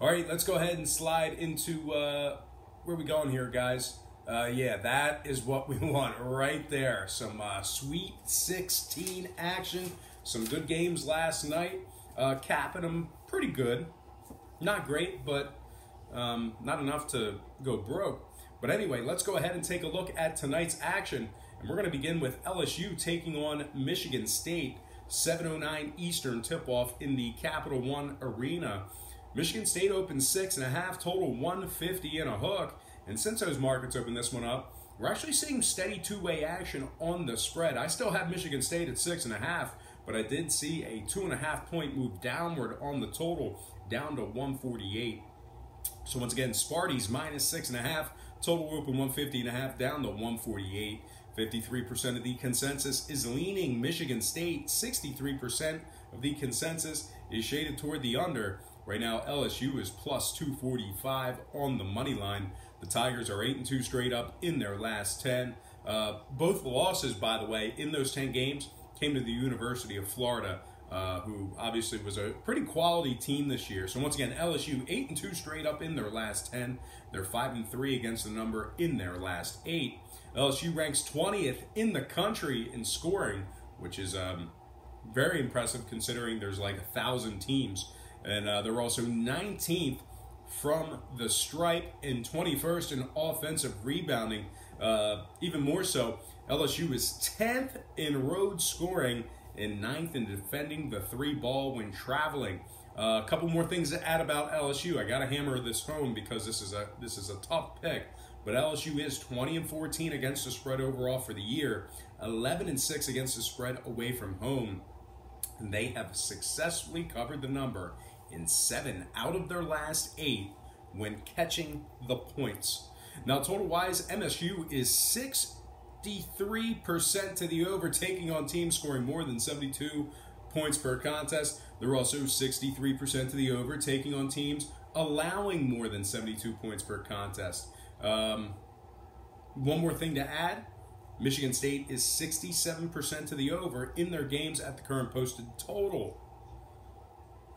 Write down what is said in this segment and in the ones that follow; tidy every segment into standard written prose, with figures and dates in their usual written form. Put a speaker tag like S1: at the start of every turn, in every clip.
S1: All right, let's go ahead and slide into where we going here, guys. Yeah, that is what we want right there. Some Sweet 16 action. Some good games last night. Capping them pretty good. Not great, but not enough to go broke. But anyway, let's go ahead and take a look at tonight's action. And we're going to begin with LSU taking on Michigan State. 7:09 Eastern tip-off in the Capital One Arena. Michigan State opened 6.5, total 150 and a hook. And since those markets opened this one up, we're actually seeing steady two-way action on the spread. I still have Michigan State at 6.5, but I did see a 2.5 point move downward on the total, down to 148. So once again, Sparty's minus 6.5, total open 150.5, down to 148. 53% of the consensus is leaning Michigan State. 63% of the consensus is shaded toward the under. Right now, LSU is plus 245 on the money line. The Tigers are 8-2 straight up in their last 10. Both losses, by the way, in those 10 games came to the University of Florida, who obviously was a pretty quality team this year. So once again, LSU 8-2 straight up in their last 10. They're 5-3 against the number in their last 8. LSU ranks 20th in the country in scoring, which is very impressive considering there's like 1,000 teams. And they're also 19th from the stripe and 21st in offensive rebounding. Even more so, LSU is 10th in road scoring and 9th in defending the three ball when traveling. A couple more things to add about LSU. I got to hammer this home because this is a tough pick. But LSU is 20-14 against the spread overall for the year, 11-6 against the spread away from home. And they have successfully covered the number in 7 out of their last 8 when catching the points. Now, total-wise, MSU is 63% to the over, taking on teams scoring more than 72 points per contest. They're also 63% to the over, taking on teams allowing more than 72 points per contest. One more thing to add, Michigan State is 67% to the over in their games at the current posted total.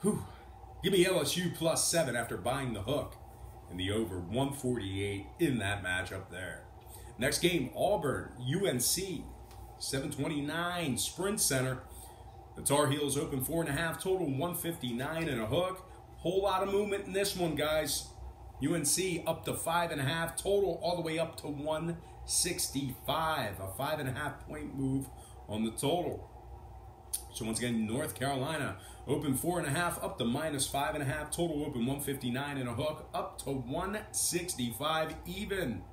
S1: Whew. Give me LSU plus 7 after buying the hook and the over 148 in that matchup there. Next game, Auburn, UNC, 7:29 Sprint Center. The Tar Heels open 4.5, total 159 and a hook. Whole lot of movement in this one, guys. UNC up to 5.5, total all the way up to 165. A 5.5 point move on the total. So once again, North Carolina open 4.5, up to minus 5.5, total open 159 and a hook, up to 165 even.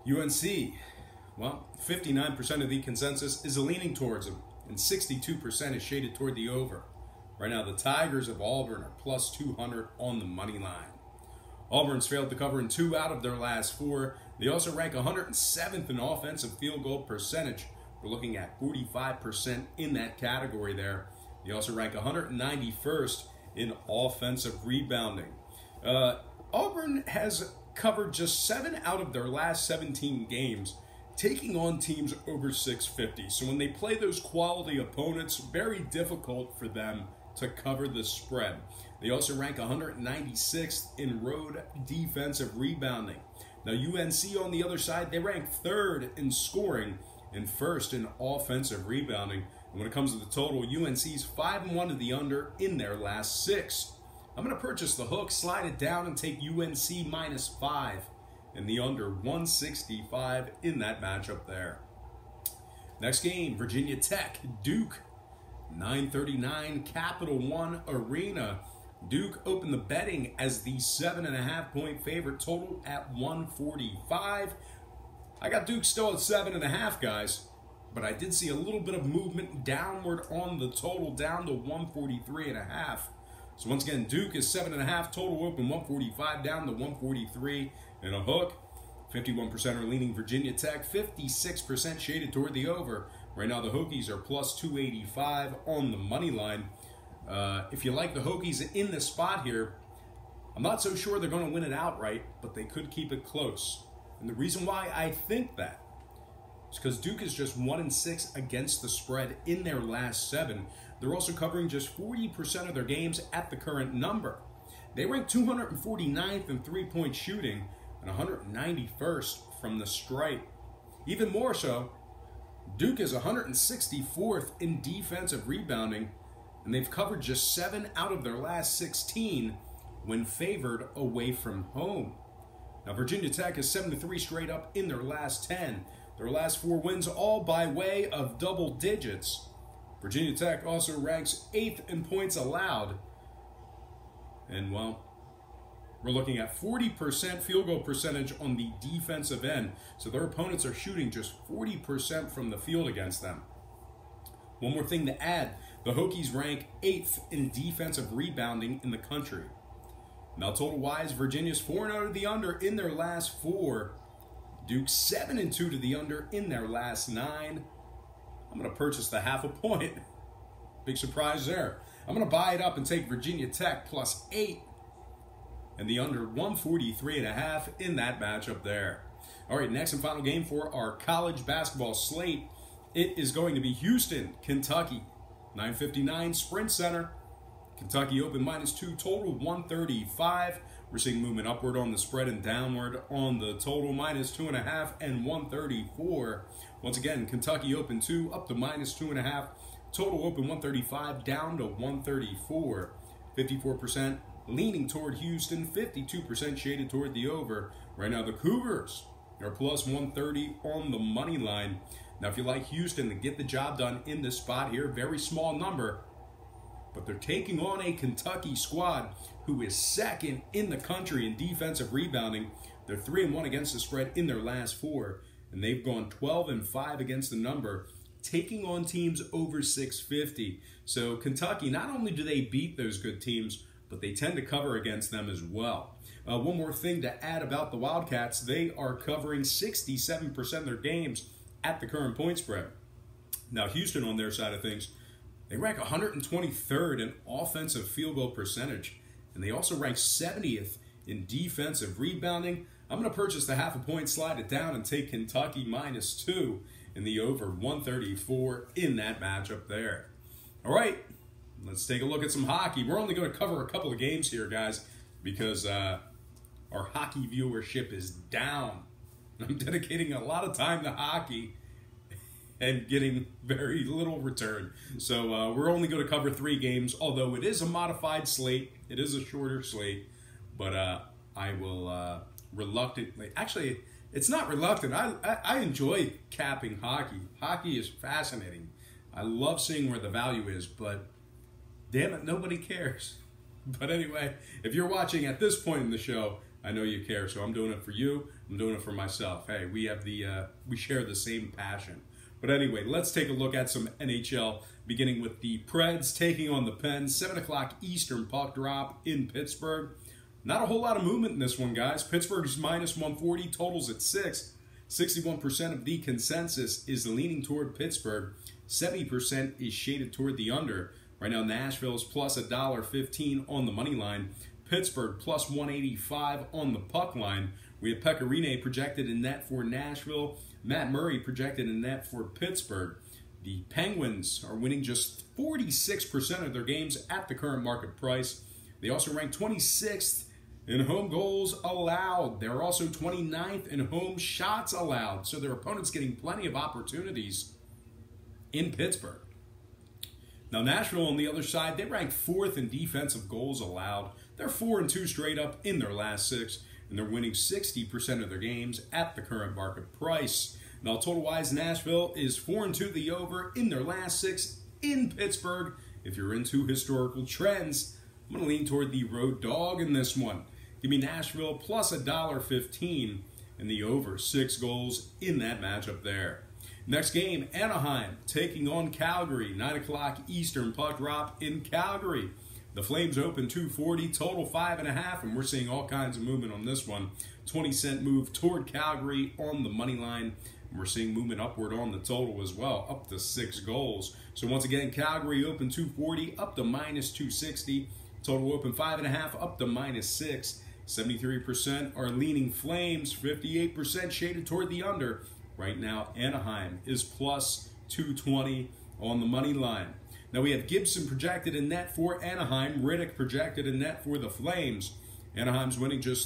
S1: UNC, well, 59% of the consensus is leaning towards them, and 62% is shaded toward the over. Right now, the Tigers of Auburn are plus 200 on the money line. Auburn's failed to cover in 2 out of their last 4. They also rank 107th in offensive field goal percentage. We're looking at 45% in that category there. They also rank 191st in offensive rebounding. Auburn has covered just 7 out of their last 17 games, taking on teams over 650. So when they play those quality opponents, very difficult for them to cover the spread. They also rank 196th in road defensive rebounding. Now UNC on the other side, they rank 3rd in scoring and 1st in offensive rebounding. And when it comes to the total, UNC's 5-1 to the under in their last 6. I'm going to purchase the hook, slide it down, and take UNC minus 5 and the under 165 in that matchup there. Next game, Virginia Tech, Duke, 9:39 Capital One Arena. Duke opened the betting as the 7.5 point favorite, total at 145. I got Duke still at 7.5, guys, but I did see a little bit of movement downward on the total, down to 143.5. So once again, Duke is 7.5, total open 145, down to 143 and a hook. 51% are leaning Virginia Tech, 56% shaded toward the over. Right now, the Hokies are plus 285 on the money line. If you like the Hokies in this spot here, I'm not so sure they're going to win it outright, but they could keep it close. And the reason why I think that is because Duke is just 1-6 against the spread in their last 7. They're also covering just 40% of their games at the current number. They rank 249th in three-point shooting and 191st from the stripe. Even more so, Duke is 164th in defensive rebounding, and they've covered just 7 out of their last 16 when favored away from home. Now, Virginia Tech is 7-3 straight up in their last 10. Their last 4 wins all by way of double digits. Virginia Tech also ranks 8th in points allowed. And, well, we're looking at 40% field goal percentage on the defensive end. So their opponents are shooting just 40% from the field against them. One more thing to add, the Hokies rank 8th in defensive rebounding in the country. Now, total-wise, Virginia's 4-0 to the under in their last 4. Duke 7-2 to the under in their last 9. I'm going to purchase the half a point. Big surprise there. I'm going to buy it up and take Virginia Tech plus 8 and the under 143.5 in that matchup there. All right, next and final game for our college basketball slate. It is going to be Houston, Kentucky, 9:59 Sprint Center. Kentucky open -2, total 135. We're seeing movement upward on the spread and downward on the total, -2.5 and 134. Once again, Kentucky open 2, up to -2.5. Total open 135, down to 134. 54% leaning toward Houston, 52% shaded toward the over. Right now, the Cougars are plus 130 on the money line. Now, if you like Houston to get the job done in this spot here, very small number, but they're taking on a Kentucky squad who is 2nd in the country in defensive rebounding. They're 3-1 against the spread in their last 4, and they've gone 12-5 against the number, taking on teams over 650. So Kentucky, not only do they beat those good teams, but they tend to cover against them as well. One more thing to add about the Wildcats, they are covering 67% of their games at the current point spread. Now, Houston, on their side of things, they rank 123rd in offensive field goal percentage, and they also rank 70th in defensive rebounding. I'm going to purchase the half a point, slide it down, and take Kentucky -2 in the over 134 in that matchup there. All right, let's take a look at some hockey. We're only going to cover a couple of games here, guys, because our hockey viewership is down. I'm dedicating a lot of time to hockey and getting very little return. So we're only going to cover 3 games, although it is a modified slate. It is a shorter slate, but I will reluctantly, actually, it's not reluctant. I enjoy capping hockey. Hockey is fascinating. I love seeing where the value is, but damn it, nobody cares. But anyway, if you're watching at this point in the show, I know you care, so I'm doing it for you. I'm doing it for myself. Hey, we share the same passion. But anyway, let's take a look at some NHL, beginning with the Preds taking on the Pens. 7 o'clock Eastern puck drop in Pittsburgh. Not a whole lot of movement in this one, guys. Pittsburgh is -140, totals at 6. 61% of the consensus is leaning toward Pittsburgh. 70% is shaded toward the under. Right now, Nashville's plus $1.15 on the money line. Pittsburgh plus 185 on the puck line. We have Pecorine projected in net for Nashville. Matt Murray projected in net for Pittsburgh. The Penguins are winning just 46% of their games at the current market price. They also rank 26th in home goals allowed. They're also 29th in home shots allowed. So their opponent's getting plenty of opportunities in Pittsburgh. Now, Nashville on the other side, they rank 4th in defensive goals allowed. They're 4-2 straight up in their last 6, and they're winning 60% of their games at the current market price. Now, total-wise, Nashville is 4-2 the over in their last 6 in Pittsburgh. If you're into historical trends, I'm going to lean toward the road dog in this one. Give me Nashville plus $1.15 and the over 6 goals in that matchup there. Next game, Anaheim taking on Calgary. 9 o'clock Eastern puck drop in Calgary. The Flames open 240, total 5.5, and we're seeing all kinds of movement on this one. 20-cent move toward Calgary on the money line. And we're seeing movement upward on the total as well, up to 6 goals. So once again, Calgary open 240, up to -260. Total open 5.5, up to -6. 73% are leaning Flames, 58% shaded toward the under. Right now, Anaheim is plus 220 on the money line. Now we have Gibson projected in net for Anaheim. Riddick projected in net for the Flames. Anaheim's winning just